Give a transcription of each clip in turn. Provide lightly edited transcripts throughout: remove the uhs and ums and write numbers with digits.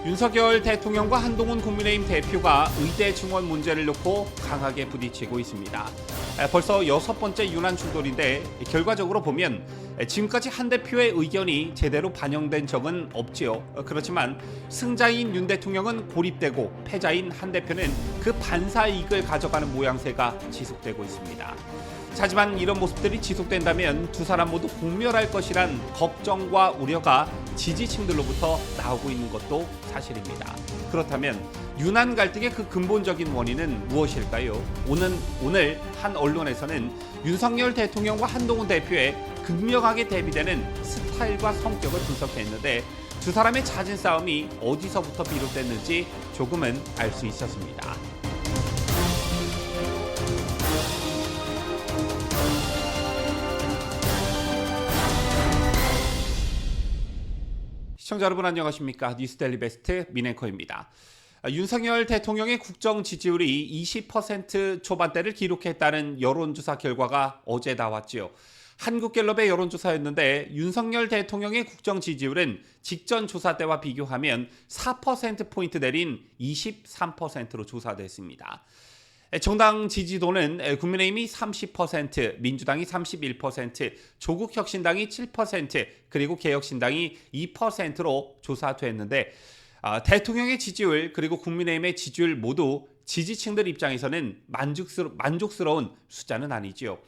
윤석열 대통령과 한동훈 국민의힘 대표가 의대 증원 문제를 놓고 강하게 부딪히고 있습니다. 벌써 6번째 유난 충돌인데 결과적으로 보면 지금까지 한 대표의 의견이 제대로 반영된 적은 없지요. 그렇지만 승자인 윤 대통령은 고립되고 패자인 한 대표는 그 반사 이익을 가져가는 모양새가 지속되고 있습니다. 하지만 이런 모습들이 지속된다면 두 사람 모두 공멸할 것이란 걱정과 우려가 지지층들로부터 나오고 있는 것도 사실입니다. 그렇다면 유난 갈등의 그 근본적인 원인은 무엇일까요? 오늘 한 언론에서는 윤석열 대통령과 한동훈 대표의 극명하게 대비되는 스타일과 성격을 분석했는데 두 사람의 잦은 싸움이 어디서부터 비롯됐는지 조금은 알 수 있었습니다. 시청자 여러분 안녕하십니까? 뉴스데일리 베스트 민앵커입니다. 윤석열 대통령의 국정 지지율이 20% 초반대를 기록했다는 여론조사 결과가 어제 나왔지요. 한국갤럽의 여론조사였는데 윤석열 대통령의 국정 지지율은 직전 조사 때와 비교하면 4%포인트 내린 23%로 조사됐습니다. 정당 지지도는 국민의힘이 30%, 민주당이 31%, 조국혁신당이 7%, 그리고 개혁신당이 2%로 조사됐는데 대통령의 지지율 그리고 국민의힘의 지지율 모두 지지층들 입장에서는 만족스러운 숫자는 아니지요.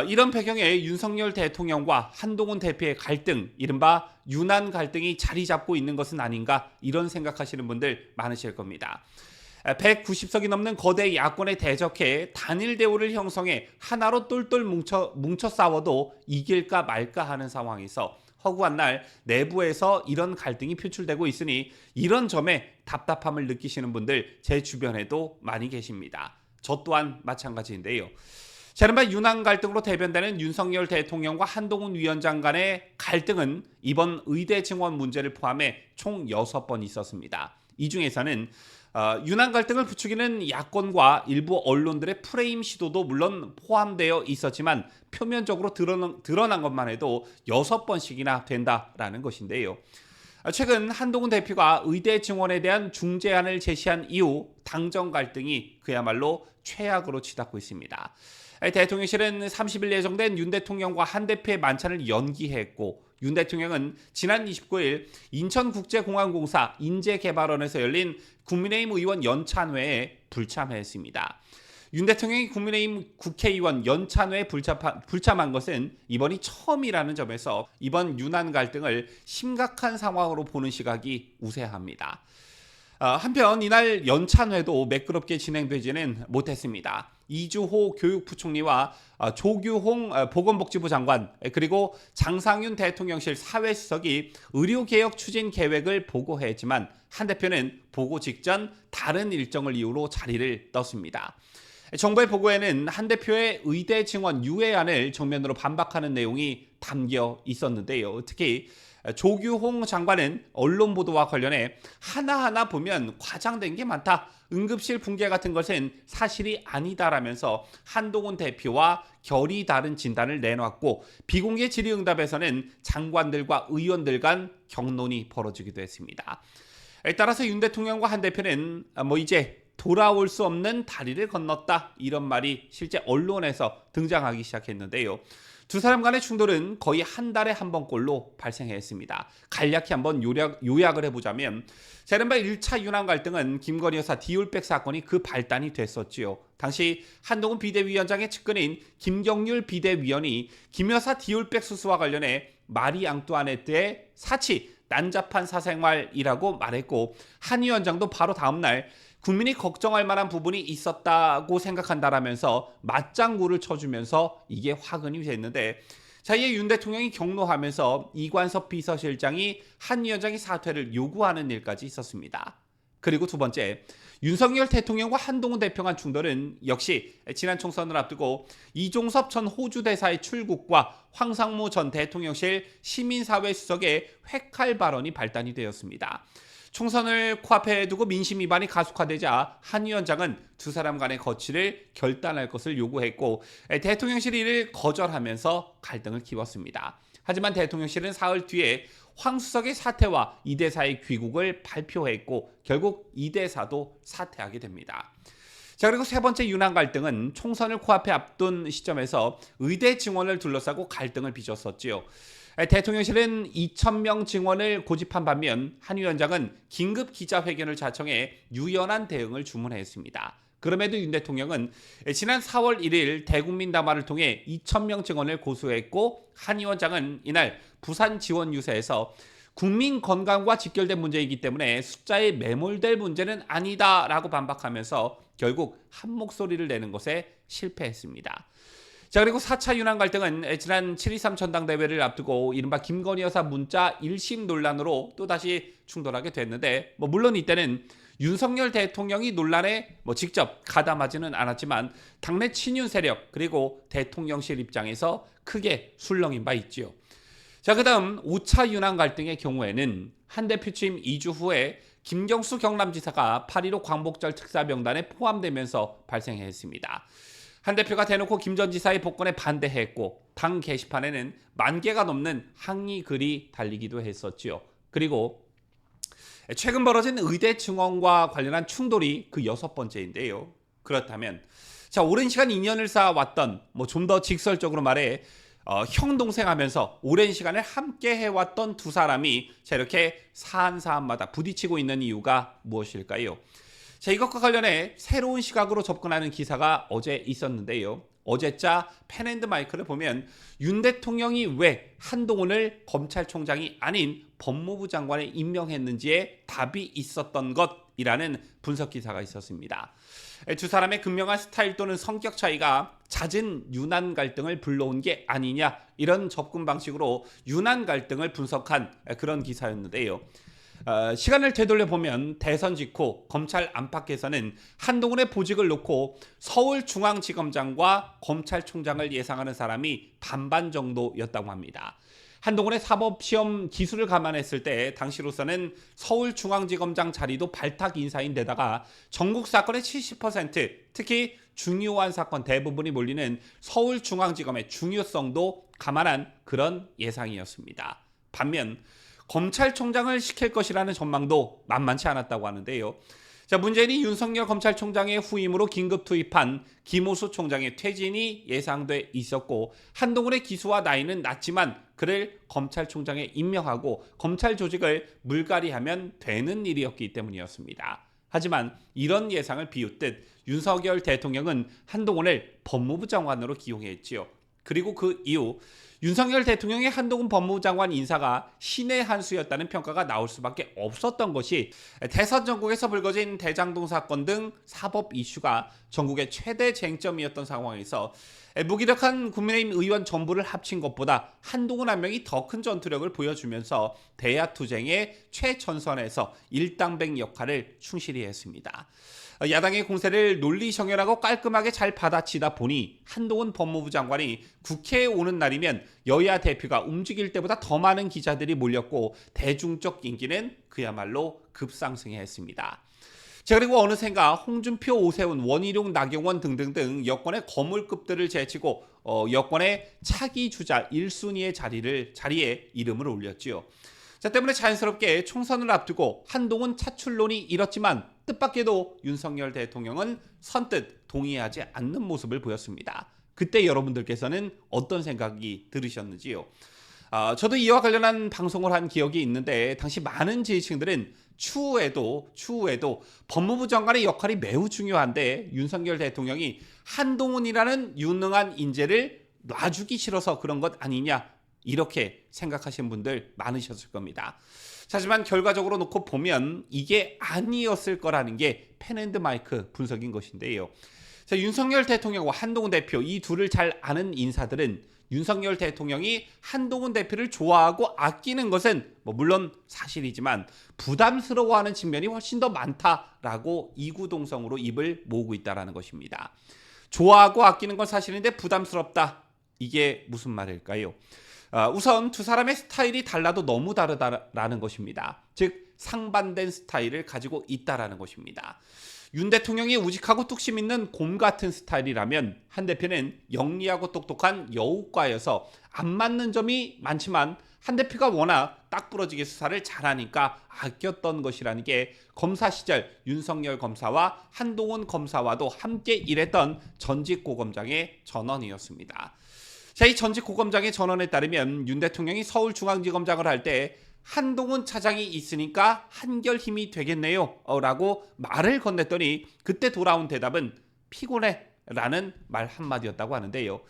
이런 배경에 윤석열 대통령과 한동훈 대표의 갈등, 이른바 유난 갈등이 자리 잡고 있는 것은 아닌가 이런 생각하시는 분들 많으실 겁니다. 190석이 넘는 거대 야권에 대적해 단일 대우를 형성해 하나로 똘똘 뭉쳐 싸워도 이길까 말까 하는 상황에서 허구한 날 내부에서 이런 갈등이 표출되고 있으니 이런 점에 답답함을 느끼시는 분들 제 주변에도 많이 계십니다. 저 또한 마찬가지인데요. 이른바 유난 갈등으로 대변되는 윤석열 대통령과 한동훈 위원장 간의 갈등은 이번 의대 증원 문제를 포함해 총 6번 있었습니다. 이 중에서는 유난 갈등을 부추기는 야권과 일부 언론들의 프레임 시도도 물론 포함되어 있었지만 표면적으로 드러난 것만 해도 6번씩이나 된다라는 것인데요. 최근 한동훈 대표가 의대 증원에 대한 중재안을 제시한 이후 당정 갈등이 그야말로 최악으로 치닫고 있습니다. 대통령실은 30일 예정된 윤 대통령과 한 대표의 만찬을 연기했고 윤 대통령은 지난 29일 인천국제공항공사 인재개발원에서 열린 국민의힘 의원 연찬회에 불참했습니다. 윤 대통령이 국민의힘 국회의원 연찬회에 불참한 것은 이번이 처음이라는 점에서 이번 유난 갈등을 심각한 상황으로 보는 시각이 우세합니다. 한편 이날 연찬회도 매끄럽게 진행되지는 못했습니다. 이주호 교육부총리와 조규홍 보건복지부 장관 그리고 장상윤 대통령실 사회수석이 의료개혁 추진 계획을 보고했지만 한 대표는 보고 직전 다른 일정을 이유로 자리를 떴습니다. 정부의 보고에는 한 대표의 의대 증원 유예안을 정면으로 반박하는 내용이 담겨 있었는데요. 특히 조규홍 장관은 언론 보도와 관련해 하나하나 보면 과장된 게 많다. 응급실 붕괴 같은 것은 사실이 아니다라면서 한동훈 대표와 결이 다른 진단을 내놨고 비공개 질의응답에서는 장관들과 의원들 간 격론이 벌어지기도 했습니다. 따라서 윤 대통령과 한 대표는 이제 돌아올 수 없는 다리를 건넜다 이런 말이 실제 언론에서 등장하기 시작했는데요. 두 사람 간의 충돌은 거의 한 달에 한 번꼴로 발생했습니다. 간략히 한번 요약을 해보자면 이른바 1차 유난 갈등은 김건희 여사 디올백 사건이 그 발단이 됐었지요. 당시 한동훈 비대위원장의 측근인 김경률 비대위원이 김 여사 디올백 수수와 관련해 마리 앙뚜아네트의 사치 난잡한 사생활이라고 말했고 한 위원장도 바로 다음날 국민이 걱정할 만한 부분이 있었다고 생각한다라면서 맞장구를 쳐주면서 이게 화근이 됐는데 이에 윤 대통령이 격노하면서 이관섭 비서실장이 한 위원장의 사퇴를 요구하는 일까지 있었습니다. 그리고 두 번째, 윤석열 대통령과 한동훈 대표 간 충돌은 역시 지난 총선을 앞두고 이종섭 전 호주 대사의 출국과 황상무 전 대통령실 시민사회 수석의 회칼 발언이 발단이 되었습니다. 총선을 코앞에 두고 민심 위반이 가속화되자 한 위원장은 두 사람 간의 거취를 결단할 것을 요구했고 대통령실이 이를 거절하면서 갈등을 키웠습니다. 하지만 대통령실은 사흘 뒤에 황수석의 사퇴와 이 대사의 귀국을 발표했고 결국 이 대사도 사퇴하게 됩니다. 자, 그리고 세 번째 윤한 갈등은 총선을 코앞에 앞둔 시점에서 의대 증원을 둘러싸고 갈등을 빚었었지요. 대통령실은 2,000명 증원을 고집한 반면 한 위원장은 긴급 기자회견을 자청해 유연한 대응을 주문했습니다. 그럼에도 윤 대통령은 지난 4월 1일 대국민 담화를 통해 2,000명 증원을 고수했고 한 위원장은 이날 부산 지원 유세에서 국민 건강과 직결된 문제이기 때문에 숫자에 매몰될 문제는 아니다라고 반박하면서 결국 한 목소리를 내는 것에 실패했습니다. 자, 그리고 4차 윤한 갈등은 지난 7.23 전당대회를 앞두고 이른바 김건희 여사 문자 1심 논란으로 또다시 충돌하게 됐는데 물론 이때는 윤석열 대통령이 논란에 직접 가담하지는 않았지만 당내 친윤 세력 그리고 대통령실 입장에서 크게 술렁인 바 있지요. 자, 그 다음 5차 윤한 갈등의 경우에는 한 대표 취임 2주 후에 김경수 경남지사가 8.15 광복절 특사 명단에 포함되면서 발생했습니다. 한 대표가 대놓고 김 전 지사의 복권에 반대했고 당 게시판에는 10,000개가 넘는 항의 글이 달리기도 했었지요. 그리고 최근 벌어진 의대 증원과 관련한 충돌이 그 6번째인데요. 그렇다면 자, 오랜 시간 인연을 쌓아왔던 좀 더 직설적으로 말해 형 동생 하면서 오랜 시간을 함께 해왔던 두 사람이 자, 이렇게 사안사안마다 부딪히고 있는 이유가 무엇일까요? 자, 이것과 관련해 새로운 시각으로 접근하는 기사가 어제 있었는데요. 어제자 펜앤드마이크를 보면 윤 대통령이 왜 한동훈을 검찰총장이 아닌 법무부 장관에 임명했는지에 답이 있었던 것이라는 분석 기사가 있었습니다. 두 사람의 극명한 스타일 또는 성격 차이가 잦은 윤한 갈등을 불러온 게 아니냐, 이런 접근 방식으로 윤한 갈등을 분석한 그런 기사였는데요. 시간을 되돌려 보면 대선 직후 검찰 안팎에서는 한동훈의 보직을 놓고 서울중앙지검장과 검찰총장을 예상하는 사람이 반반 정도였다고 합니다. 한동훈의 사법시험 기수를 감안했을 때 당시로서는 서울중앙지검장 자리도 발탁 인사인데다가 전국 사건의 70%, 특히 중요한 사건 대부분이 몰리는 서울중앙지검의 중요성도 감안한 그런 예상이었습니다. 반면 검찰총장을 시킬 것이라는 전망도 만만치 않았다고 하는데요. 자, 문제는 윤석열 검찰총장의 후임으로 긴급 투입한 김호수 총장의 퇴진이 예상돼 있었고 한동훈의 기수와 나이는 낮지만 그를 검찰총장에 임명하고 검찰 조직을 물갈이하면 되는 일이었기 때문이었습니다. 하지만 이런 예상을 비웃듯 윤석열 대통령은 한동훈을 법무부 장관으로 기용했지요. 그리고 그 이후 윤석열 대통령의 한동훈 법무부 장관 인사가 신의 한 수였다는 평가가 나올 수밖에 없었던 것이 대선 전국에서 불거진 대장동 사건 등 사법 이슈가 전국의 최대 쟁점이었던 상황에서 무기력한 국민의힘 의원 전부를 합친 것보다 한동훈 한 명이 더 큰 전투력을 보여주면서 대야투쟁의 최전선에서 일당백 역할을 충실히 했습니다. 야당의 공세를 논리정연하고 깔끔하게 잘 받아치다 보니 한동훈 법무부 장관이 국회에 오는 날이면 여야 대표가 움직일 때보다 더 많은 기자들이 몰렸고 대중적 인기는 그야말로 급상승했습니다. 자, 그리고 어느샌가 홍준표, 오세훈, 원희룡, 나경원 등등등 여권의 거물급들을 제치고 여권의 차기 주자 1순위의 자리에 이름을 올렸지요. 자, 때문에 자연스럽게 총선을 앞두고 한동훈 차출론이 일었지만 뜻밖에도 윤석열 대통령은 선뜻 동의하지 않는 모습을 보였습니다. 그때 여러분들께서는 어떤 생각이 들으셨는지요? 저도 이와 관련한 방송을 한 기억이 있는데 당시 많은 지지층들은 추후에도 법무부 장관의 역할이 매우 중요한데 윤석열 대통령이 한동훈이라는 유능한 인재를 놔주기 싫어서 그런 것 아니냐, 이렇게 생각하시는 분들 많으셨을 겁니다. 하지만 결과적으로 놓고 보면 이게 아니었을 거라는 게 펜앤드마이크 분석인 것인데요. 자, 윤석열 대통령과 한동훈 대표 이 둘을 잘 아는 인사들은 윤석열 대통령이 한동훈 대표를 좋아하고 아끼는 것은 물론 사실이지만 부담스러워하는 측면이 훨씬 더 많다라고 이구동성으로 입을 모으고 있다는 것입니다. 좋아하고 아끼는 건 사실인데 부담스럽다. 이게 무슨 말일까요? 우선 두 사람의 스타일이 달라도 너무 다르다라는 것입니다. 즉 상반된 스타일을 가지고 있다라는 것입니다. 윤 대통령이 우직하고 뚝심 있는 곰 같은 스타일이라면 한 대표는 영리하고 똑똑한 여우과여서 안 맞는 점이 많지만 한 대표가 워낙 딱 부러지게 수사를 잘하니까 아꼈던 것이라는 게 검사 시절 윤석열 검사와 한동훈 검사와도 함께 일했던 전직 고검장의 전언이었습니다. 자, 이 전직 고검장의 전언에 따르면 윤 대통령이 서울중앙지검장을 할 때 한동훈 차장이 있으니까 한결 힘이 되겠네요 라고 말을 건넸더니 그때 돌아온 대답은 피곤해 라는 말 한마디였다고 하는데요.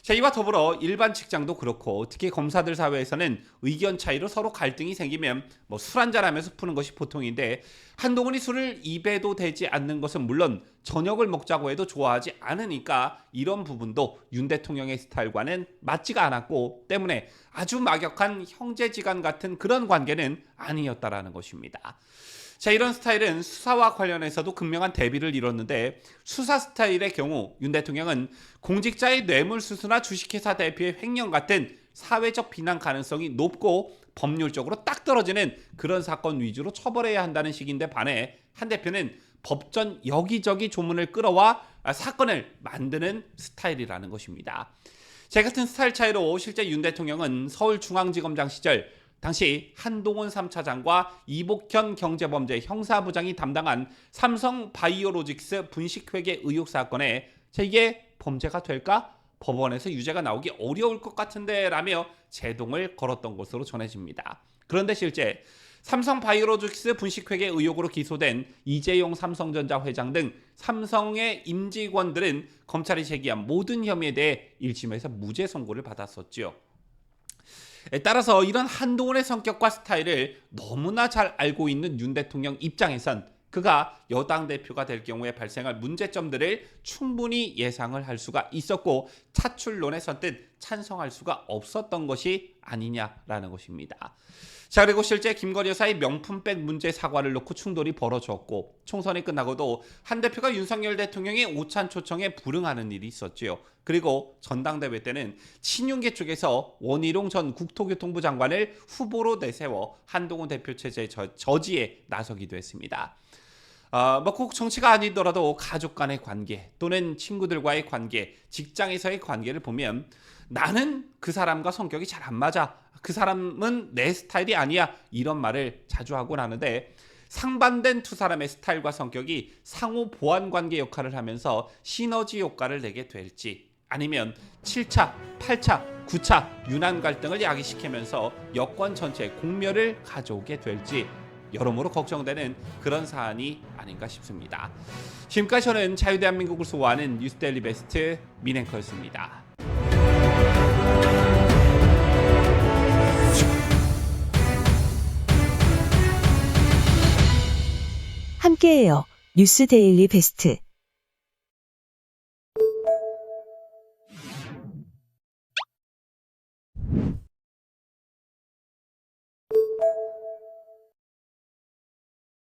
자, 이와 더불어 일반 직장도 그렇고 특히 검사들 사회에서는 의견 차이로 서로 갈등이 생기면 술 한잔하면서 푸는 것이 보통인데 한동훈이 술을 입에도 대지 않는 것은 물론 저녁을 먹자고 해도 좋아하지 않으니까 이런 부분도 윤 대통령의 스타일과는 맞지가 않았고 때문에 아주 막역한 형제지간 같은 그런 관계는 아니었다라는 것입니다. 자, 이런 스타일은 수사와 관련해서도 극명한 대비를 이뤘는데 수사 스타일의 경우 윤 대통령은 공직자의 뇌물수수나 주식회사 대표의 횡령 같은 사회적 비난 가능성이 높고 법률적으로 딱 떨어지는 그런 사건 위주로 처벌해야 한다는 식인데 반해 한 대표는 법전 여기저기 조문을 끌어와 사건을 만드는 스타일이라는 것입니다. 제 같은 스타일 차이로 실제 윤 대통령은 서울중앙지검장 시절 당시 한동훈 3차장과 이복현 경제범죄 형사부장이 담당한 삼성바이오로직스 분식회계 의혹 사건에 이게 범죄가 될까? 법원에서 유죄가 나오기 어려울 것 같은데 라며 제동을 걸었던 것으로 전해집니다. 그런데 실제 삼성바이오로직스 분식회계 의혹으로 기소된 이재용 삼성전자 회장 등 삼성의 임직원들은 검찰이 제기한 모든 혐의에 대해 1심에서 무죄 선고를 받았었죠. 따라서 이런 한동훈의 성격과 스타일을 너무나 잘 알고 있는 윤 대통령 입장에선 그가 여당 대표가 될 경우에 발생할 문제점들을 충분히 예상을 할 수가 있었고 차출론에 선뜻 찬성할 수가 없었던 것이 아니냐라는 것입니다. 자, 그리고 실제 김건희 여사의 명품백 문제 사과를 놓고 충돌이 벌어졌고 총선이 끝나고도 한 대표가 윤석열 대통령의 오찬 초청에 불응하는 일이 있었지요. 그리고 전당대회 때는 친윤계 쪽에서 원희룡 전 국토교통부 장관을 후보로 내세워 한동훈 대표 체제 저지에 나서기도 했습니다. 꼭 정치가 아니더라도 가족 간의 관계 또는 친구들과의 관계, 직장에서의 관계를 보면 나는 그 사람과 성격이 잘 안 맞아. 그 사람은 내 스타일이 아니야. 이런 말을 자주 하곤 하는데 상반된 두 사람의 스타일과 성격이 상호 보완 관계 역할을 하면서 시너지 효과를 내게 될지 아니면 7차, 8차, 9차 유난 갈등을 야기시키면서 여권 전체에 공멸을 가져오게 될지 여러모로 걱정되는 그런 사안이 아닌가 싶습니다. 지금까지 저는 자유대한민국을 수호하는 뉴스데일리 베스트 민앵커였습니다. 함께해요. 뉴스데일리 베스트.